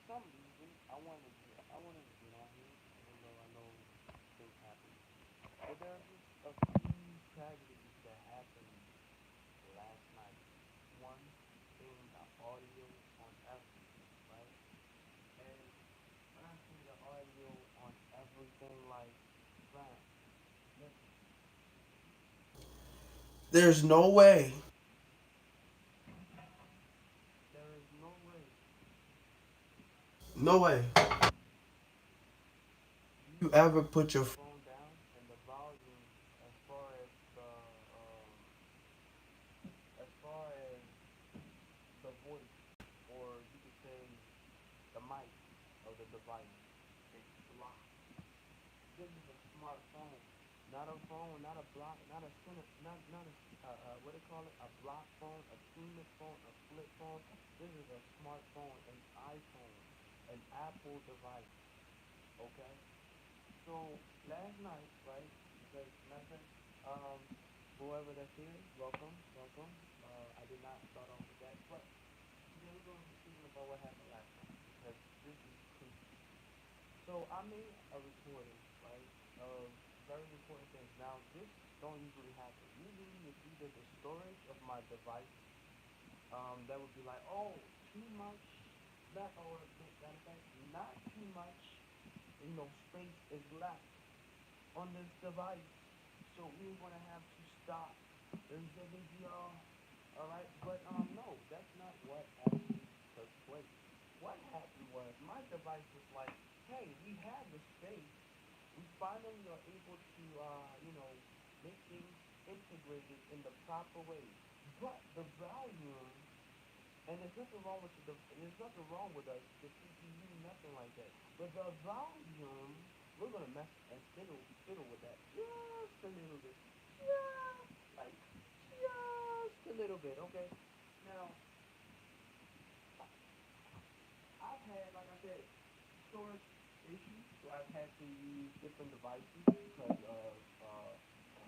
some reason, I wanted to get on here, even though I know things happen. But there are just a few tragedies that happened last night. One being the audio on everything, right? And when I say the audio on everything, like, fam, listen, There's no way, there is no way no way you ever put your phone down and the volume as far as as far as the voice, or you could say the mic of the device, is blocked. This is a smartphone, not a phone, not a block, not a center, not a what do they call it? A block phone, a TMIC phone, a flip phone. This is a smartphone, an iPhone, an Apple device. Okay. So last night, right? Because nothing. Um, whoever that's here, welcome, welcome. I did not start off with that, but today we're going to be speaking about what happened last night because this is crucial. So I made a recording, right, of very important things. Now this don't usually happen. Usually it's either the storage of my device, that would be like, oh, too much, that, or matter of fact, not too much, space is left on this device, so we're gonna have to stop the video. All right, but no, that's not what actually took place. What happened was my device was like, hey, we have the space. We finally are able to, make things integrated in the proper way. But the volume, and there's nothing wrong with there's nothing wrong with the CPU, nothing like that. But the volume, we're gonna mess and fiddle with that just a little bit, just like just a little bit. Okay. Now, I've had, like I said, storage issues, so I've had to use different devices because of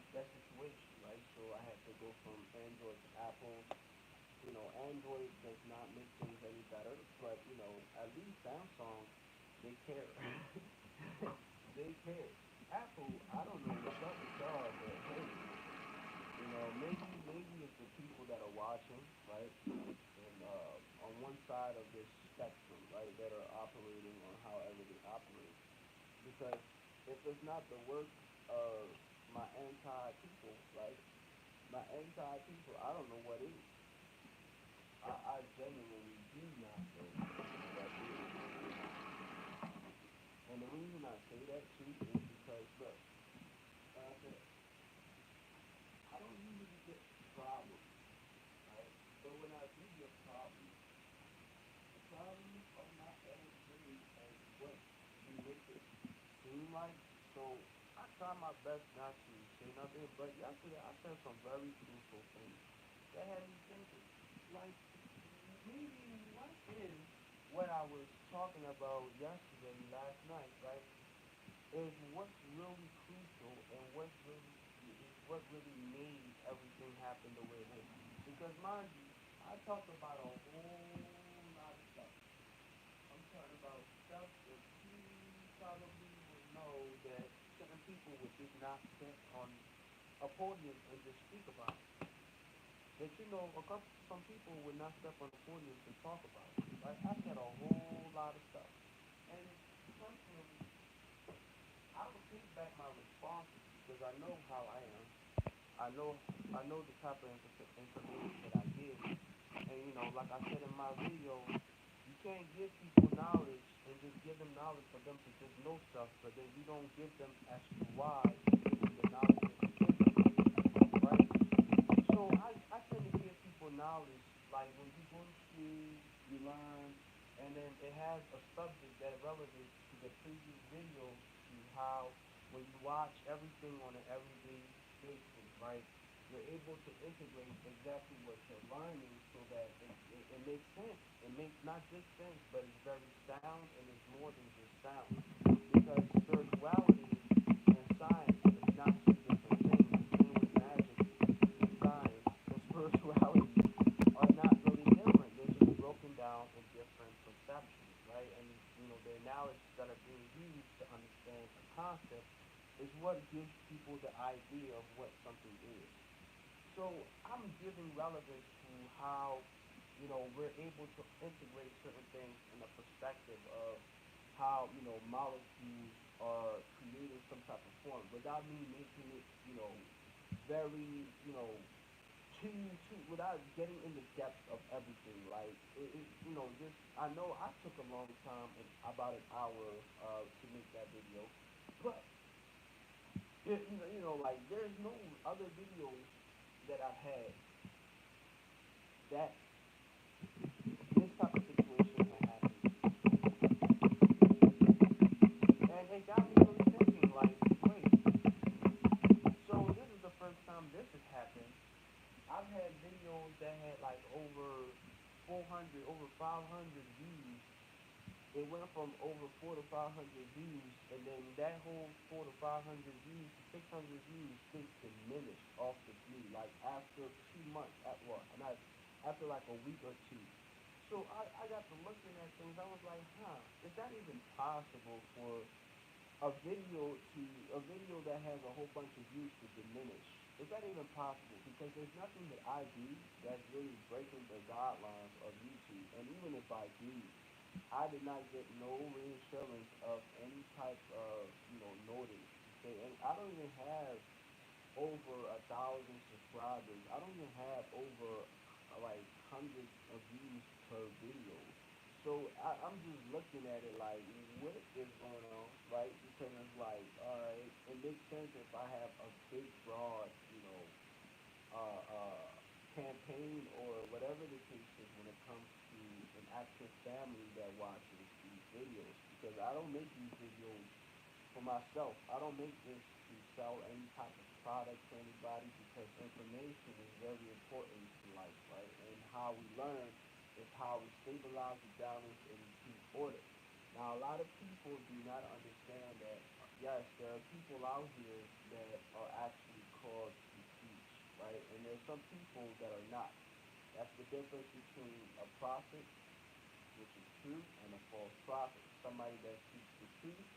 that situation, right? So I had to go from Android to Apple. Android does not make things any better, but at least Samsung, they care. They care. Apple, I don't know what's up with y'all, but hey, maybe it's the people that are watching, right? And on one side of this spectrum, right, that are operating on however they operate. Because if it's not the work of my anti people, right? My anti people, I don't know what is. I genuinely do not know what is. And the reason I say that too is because, look, like I said, I don't usually get problems, right? But when I do get problems, the problems are not as great as what you make it seem like. So I try my best not to say nothing, but yesterday I said some very crucial things that had me thinking. Like, maybe what is what I was talking about yesterday, last night, right? Is what's really crucial and what really made everything happen the way it is. Because mind you, I talked about a whole lot of stuff. I'm talking about stuff that you probably would know that certain people would just not sit on a podium and just speak about it. That some people would not step on the podium to talk about it. Right? I said a whole lot of stuff, and personally, I will take back my responses because I know how I am. I know the type of information that I give, and like I said in my video, you can't give people knowledge and just give them knowledge for them to just know stuff, but then you don't give them as to why you give them the knowledge that you give them, right? So I tend to give people knowledge like when you go to school, you learn, and then it has a subject that relevant to the previous video to how when you watch everything on an everyday basis, right? You're able to integrate exactly what you're learning so that it makes sense. It makes not just sense, but it's very sound and it's more than just sound. Because spirituality and science is not two different things. The same way magic and science and spirituality are not really different. They're just broken down in different perceptions, right? And concept is what gives people the idea of what something is. So I'm giving relevance to how, we're able to integrate certain things in a perspective of how, molecules are creating some type of form without me making it, very, without getting in the depths of everything. Like, just, I know I took a long time, and about an hour, to make that video, but, like, there's no other videos that I've had that this type of situation had happened to. And it got me really thinking, like, wait, so this is the first time this has happened. I've had videos that had like over 400, over 500 views. It went from over 4 to 500 views, and then that whole 4 to 500 views to 600 views just diminished off the view. Like after 2 months, at what? Not after like a week or two. So I got to looking at things. I was like, huh, is that even possible for a video that has a whole bunch of views to diminish? Is that even possible? Because there's nothing that I do that's really breaking the guidelines of YouTube. And even if I do, I did not get no reassurance of any type of, notice to say. And I don't even have over 1,000 subscribers. I don't even have over like hundreds of views per video. So I'm just looking at it like, what is going on, right? Because it's like, all right, it makes sense if I have a big, broad, uh, uh, campaign or whatever the case is when it comes to an actual family that watches these videos. Because I don't make these videos for myself. I don't make this to sell any type of product to anybody because information is very important to life, right? And how we learn is how we stabilize the balance and keep order. Now, a lot of people do not understand that, yes, there are people out here that are actually called to teach, right? And there's some people that are not. That's the difference between a prophet, which is true, and a false prophet. Somebody that speaks the truth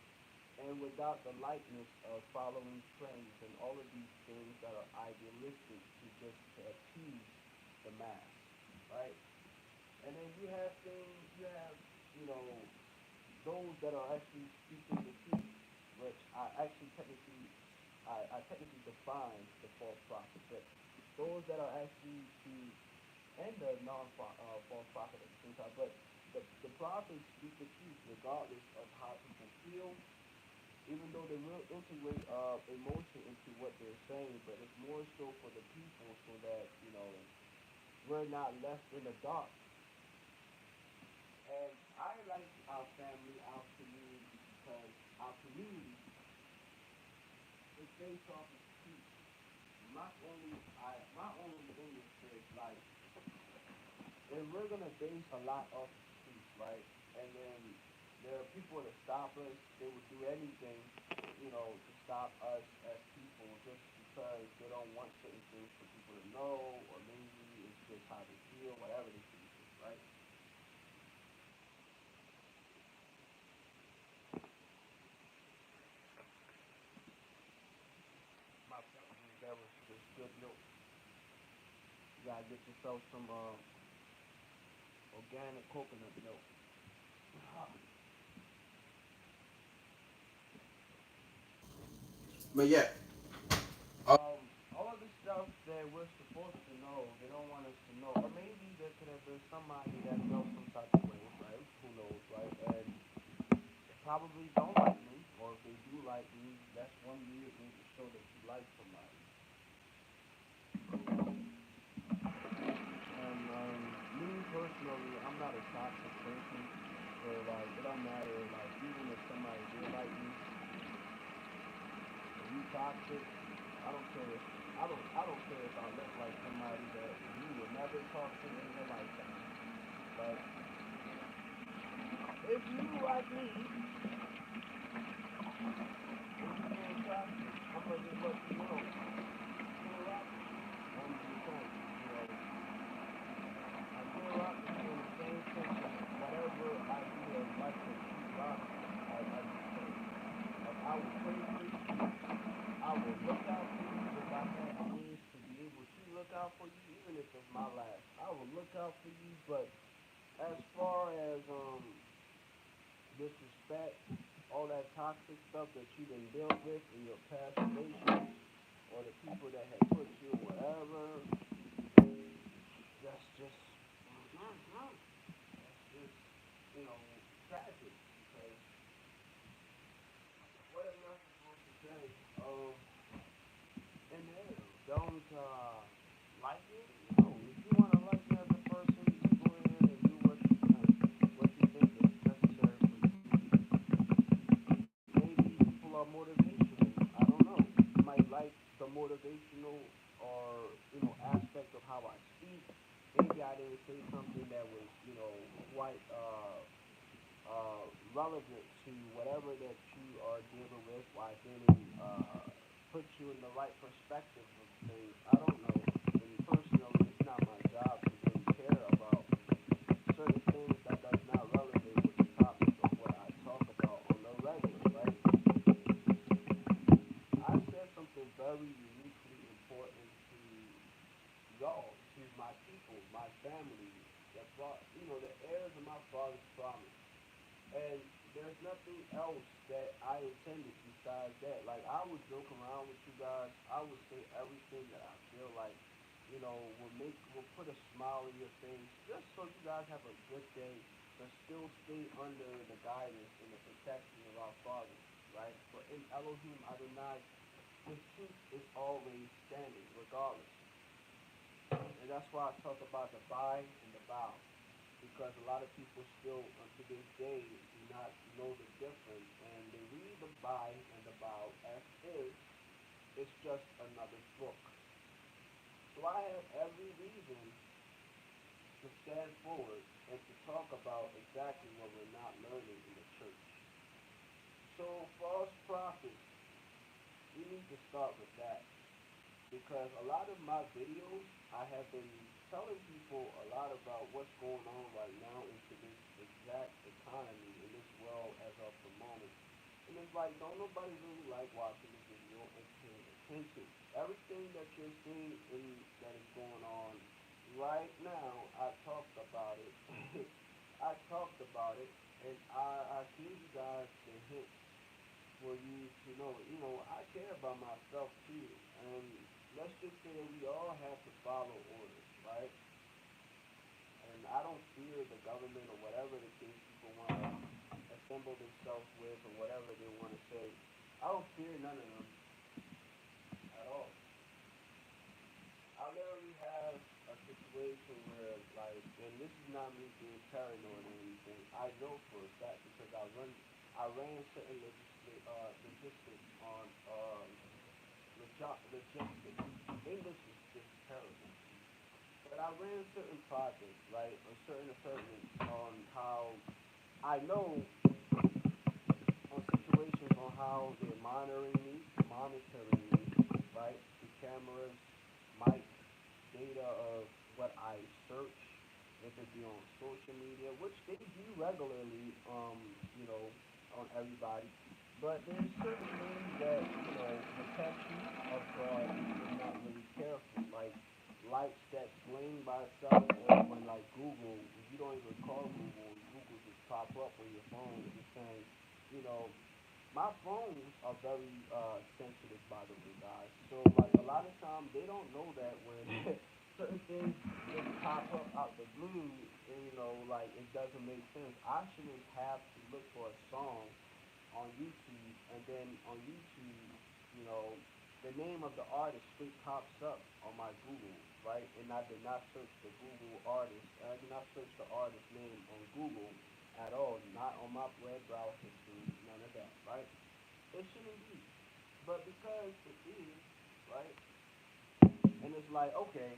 and without the likeness of following trends and all of these things that are idealistic to just to appease the mass, right? And then you have, you know, those that are actually speaking the truth, which I technically define the false prophet, but those that are actually to and the false prophet at the same time, but the prophets speak the truth regardless of how people feel, even though they will integrate emotion into what they're saying, but it's more so for the people so that, we're not left in the dark. And I like our family, our community, because our community is based off of truth. My only thing is this, like, if we're gonna base a lot off of truth, right? And then there are people that stop us. They would do anything, to stop us as people just because they don't want certain things for people to know, or maybe it's just how they feel, whatever the case is, right? That was just good milk. You gotta get yourself some organic coconut milk. but yeah, uh, All of the stuff that we're supposed to know, they don't want us to know. Or maybe there could have been somebody that felt some type of way, right? Who knows, right? And they probably don't like me, or if they do like me, that's one weird way to show that you like somebody. And me personally, I'm not a toxic person, so like it don't matter. Like even if somebody did like me, if you toxic, I don't care if I don't care if I look like somebody that you would never talk to in your lifetime. But if you like me and you being toxic, I'm gonna just let you know. You ain't rock with me. I'm just saying, I grew up in the same tension, whatever idea of life that you rock with, I just say. Like I would pray out for you, even if it's my last. I will look out for you, but as far as disrespect, all that toxic stuff that you done dealt with in your past relations, or the people that had put you in whatever, that's just that's just tragic because what am I supposed to say? And then don't like it. No, if you want to like me as a person, you go ahead and do what you think is necessary for you to do. Maybe people are motivational. I don't know. You might like the motivational or aspect of how I speak. Maybe I didn't say something that was quite relevant to whatever that you are dealing with. Why I didn't put you in the right perspective of things. I don't know. And personally, it's not my job to really care about certain things that does not relate with the topic of what I talk about on the regular, right? I said something very uniquely important to y'all, to my people, my family, the heirs of my father's promise. And there's nothing else that I intended besides that. Like I would joke around with you guys. I would say everything that I feel like, will put a smile on your face, just so you guys have a good day, but still stay under the guidance and the protection of our Father, right? For in Elohim Adonai, His truth is always standing, regardless. And that's why I talk about the buy and the bow, because a lot of people still, to this day, do not know the difference, and they read the buy and the bow as is. It's just another book. So I have every reason to stand forward and to talk about exactly what we're not learning in the church. So false prophets, we need to start with that, because a lot of my videos, I have been telling people a lot about what's going on right now into this exact economy in this world as of the moment. And it's like, don't nobody really like watching the video and paying attention. Everything that you're seeing that is going on right now, I talked about it. I talked about it, and I gave you guys the hints for you to know. I care about myself too, and let's just say that we all have to follow orders, right? And I don't fear the government or whatever the case people want to assemble themselves with or whatever they want to say. I don't fear none of them at all. I literally have a situation where, like, and this is not me being paranoid or anything. I know for a fact because I ran certain logistics on logistics. English is just terrible. But I ran certain projects, right, on certain departments on how I know on situations on how they're monitoring me, right, the cameras, mic, data of what I search, if it be on social media, which they do regularly, on everybody. But there's certain things that, will catch you off guard if you're not really careful. Like lights that bling by itself, or when like Google, you don't even call Google just pop up on your phone just saying, you know, my phones are very sensitive, by the way, guys. So like a lot of times they don't know that when certain things just pop up out the blue, and like it doesn't make sense. I shouldn't have to look for a song on YouTube, and then on YouTube, you know, the name of the artist straight pops up on my Google, right? And I did not search the Google artist. I did not search the artist name on Google at all. Not on my web browser history, none of that, right? It shouldn't be. But because it is, right? And it's like, okay,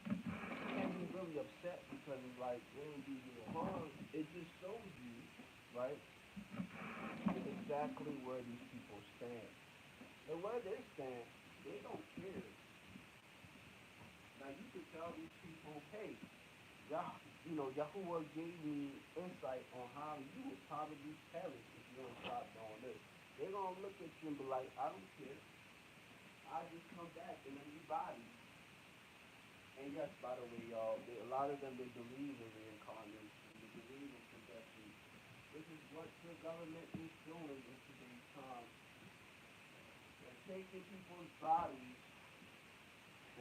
you can't be really upset because it's like, it ain't do you no harm. It just shows you, right, exactly where these people stand. And where they stand, they don't care. Now you could tell these people, hey, Yahuwah gave me insight on how you would probably perish if you don't stop doing this. They're gonna look at you and be like, I don't care. I just come back in a new body. And yes, by the way, y'all, a lot of them, they believe in reincarnation. They believe in possession. This is what the government is doing in today's time. They're taking people's bodies,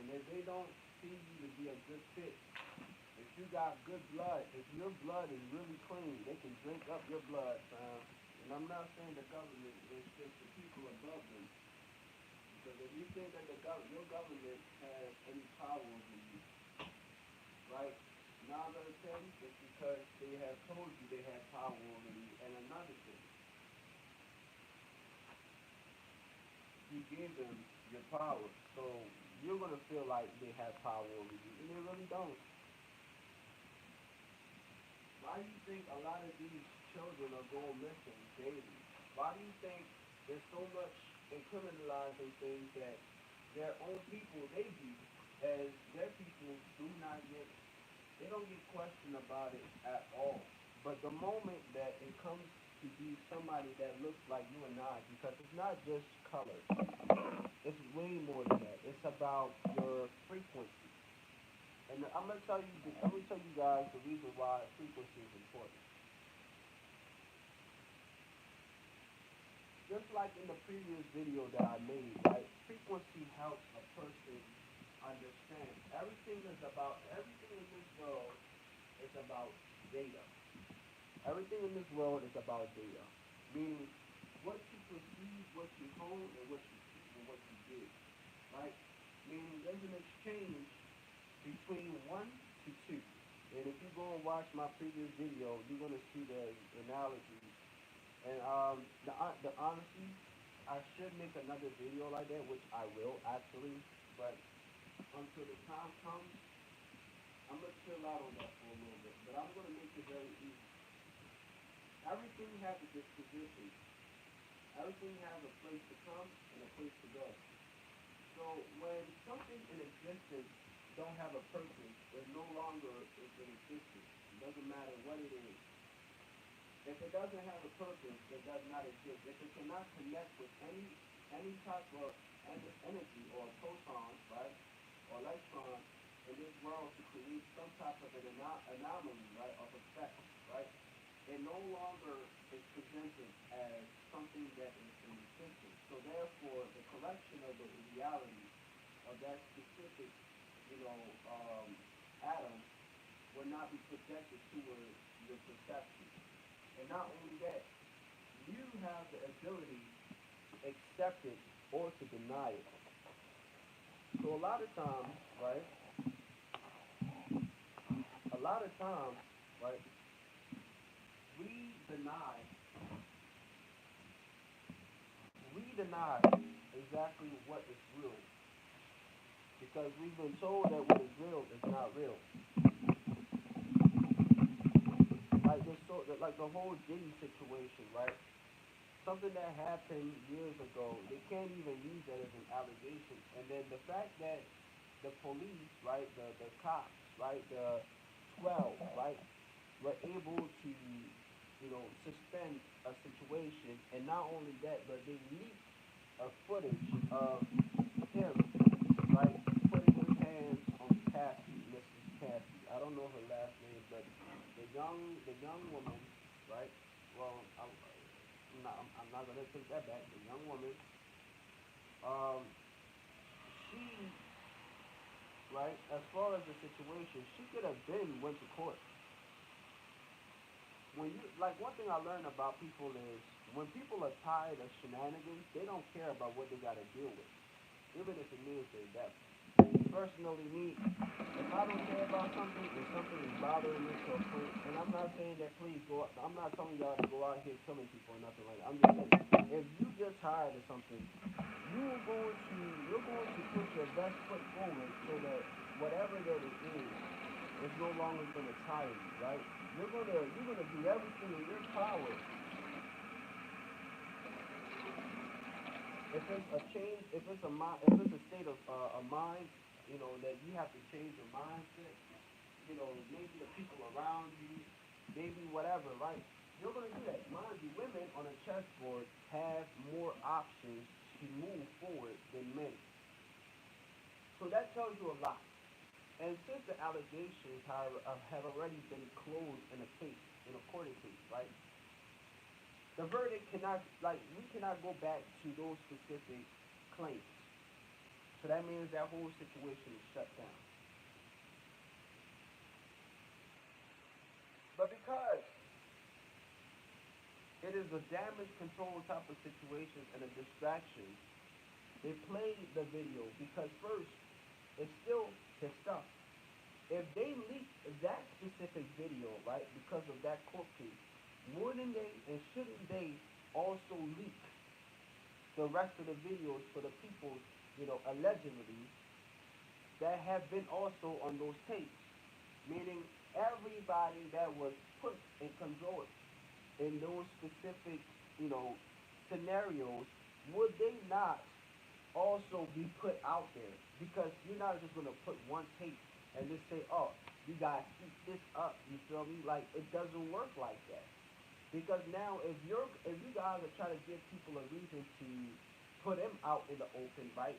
and if they don't see you to be a good fit, if you got good blood, if your blood is really clean, they can drink up your blood, fam. And I'm not saying the government, it's just the people above them. Because if you think that your government has any power over you, right? 9 out of 10, it's because they have told you they have power over you. And another thing, you give them your power, so you're gonna feel like they have power over you, and they really don't. Why do you think a lot of these children are going missing daily? Why do you think there's so much in criminalizing things that their own people they do, as their people do not get, they don't get questioned about it at all. But the moment that it comes to be somebody that looks like you and I, because it's not just color, it's way more than that. It's about your frequency. And I'm gonna tell you guys the reason why frequency is important. Just like in the previous video that I made, right? Frequency helps a person understand. Everything in this world is about data. Everything in this world is about data. Meaning what you perceive, what you hold, and what you see and what you give. Right? Meaning there's an exchange between one to two. And if you go and watch my previous video, you're gonna see the analogy. And the honesty, I should make another video like that, which I will actually. But until the time comes, I'm gonna chill out on that for a little bit. But I'm gonna make it very easy. Everything has a disposition. Everything has a place to come and a place to go. So when something in existence don't have a purpose, it no longer is in existence. It doesn't matter what it is. If it doesn't have a purpose, it does not exist. If it cannot connect with any type of energy or proton, right, or electron in this world to create some type of an anomaly, right, of effect, right, it no longer is presented as something that is in existence. So therefore, the collection of the reality of that specific, you know, atom will not be projected towards your perception. And not only that, you have the ability to accept it or to deny it. So right, a lot of times, right, we deny, we deny exactly what is real because we've been told that what is real is not real. Like the whole Diddy situation, right? Something that happened years ago, they can't even use that as an allegation. And then the fact that the police, right, the cops, right, the 12, right, were able to, suspend a situation. And not only that, but they leaked a footage of him, right, putting his hands on Cassie, Mrs. Cassie. I don't know her last name, but the young woman, right? Well, I'm not gonna take that back. The young woman, um, she, right, as far as the situation, she could have been went to court. One thing I learned about people is when people are tired of shenanigans, they don't care about what they gotta deal with, even if it means their death. Personally, me, if I don't care about something and something is bothering me to a point, and I'm not saying that please go, I'm not telling y'all to go out here killing people or nothing like that. I'm just saying, if you get tired of something, you're going to put your best foot forward so that whatever that it is no longer going to tire you, right? You're gonna do everything in your power. If it's a change, if it's a state of a mind, that you have to change your mindset. Maybe the people around you, maybe whatever, right? You're gonna do that. Mind you, women on a chessboard have more options to move forward than men. So that tells you a lot. And since the allegations have already been closed in a case, in a court case, right? The verdict cannot, like, we cannot go back to those specific claims. So that means that whole situation is shut down. But because it is a damage control type of situation and a distraction, they played the video because first, it's still his stuff. If they leak that specific video, right, because of that court case, wouldn't they and shouldn't they also leak the rest of the videos for the people, allegedly that have been also on those tapes? Meaning everybody that was put in control in those specific, you know, scenarios, would they not also be put out there? Because you're not just gonna put one tape and just say, "Oh, you guys eat this up." You feel me? Like it doesn't work like that. Because now, if you guys are trying to give people a reason to put him out in the open, right?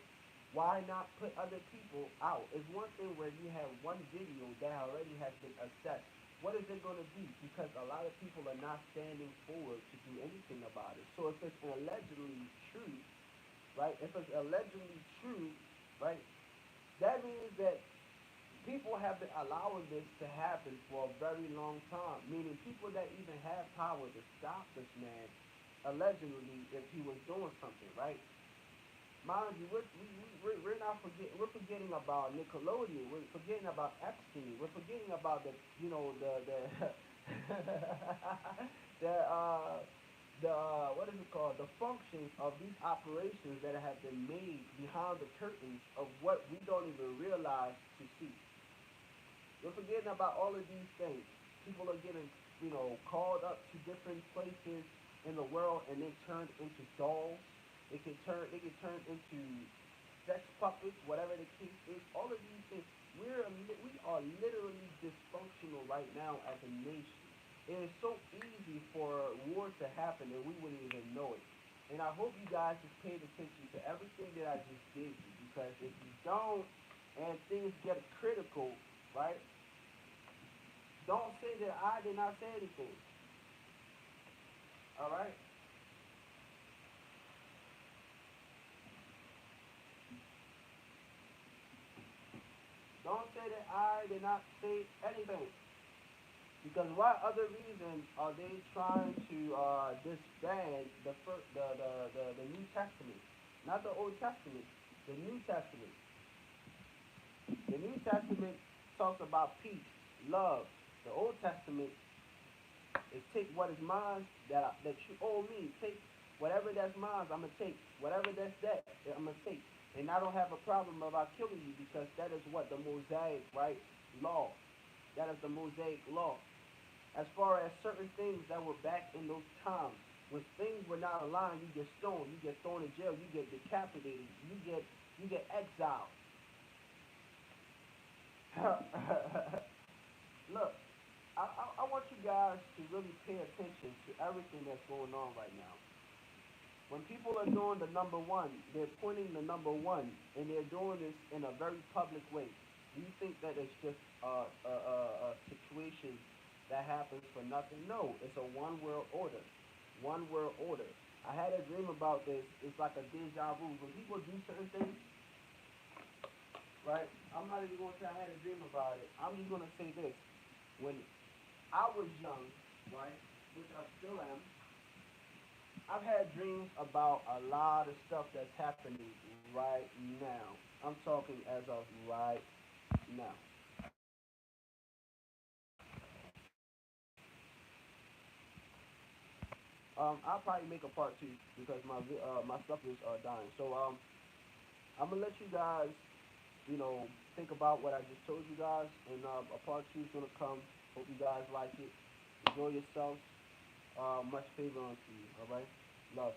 Why not put other people out? It's one thing where you have one video that already has been assessed. What is it going to be? Because a lot of people are not standing forward to do anything about it. So if it's allegedly true, right? If it's allegedly true, right? That means that people have been allowing this to happen for a very long time, meaning people that even have power to stop this man, allegedly, if he was doing something, right? Mind you, we're not forgetting, we're forgetting about Nickelodeon, we're forgetting about Epstein, we're forgetting about the the what is it called, the functions of these operations that have been made behind the curtains of what we don't even realize to see. We're forgetting about all of these things. People are getting, called up to different places in the world and they turned into dolls. They can turn into sex puppets, whatever the case is. All of these things. We are literally dysfunctional right now as a nation. It is so easy for war to happen and we wouldn't even know it. And I hope you guys just paid attention to everything that I just gave you, because if you don't and things get critical, right? Don't say that I did not say anything. All right? Don't say that I did not say anything. Because what other reason are they trying to disband the New Testament, not the Old Testament, the New Testament? The New Testament talks about peace, love. The Old Testament is take what is mine that you owe me. Take whatever that's mine. I'm gonna take whatever that's that. I'm gonna take, and I don't have a problem about killing you because that is what the Mosaic right law. That is the Mosaic law. As far as certain things that were back in those times, when things were not aligned, you get stoned, you get thrown in jail, you get decapitated, you get exiled. Look, I want you guys to really pay attention to everything that's going on right now. When people are doing the number one, they're pointing the number one, and they're doing this in a very public way. Do you think that it's just a situation that happens for nothing? No, it's a one world order. One world order. I had a dream about this. It's like a deja vu. When people do certain things, right? I'm not even going to say I had a dream about it. I'm just going to say this. When I was young, right, which I still am, I've had dreams about a lot of stuff that's happening right now. I'm talking as of right now. I'll probably make a part two because my stuff is dying. So I'm gonna let you guys, you know, think about what I just told you guys, and a part two is gonna come. Hope you guys like it. Enjoy yourselves. Much favor unto you. All right. Love.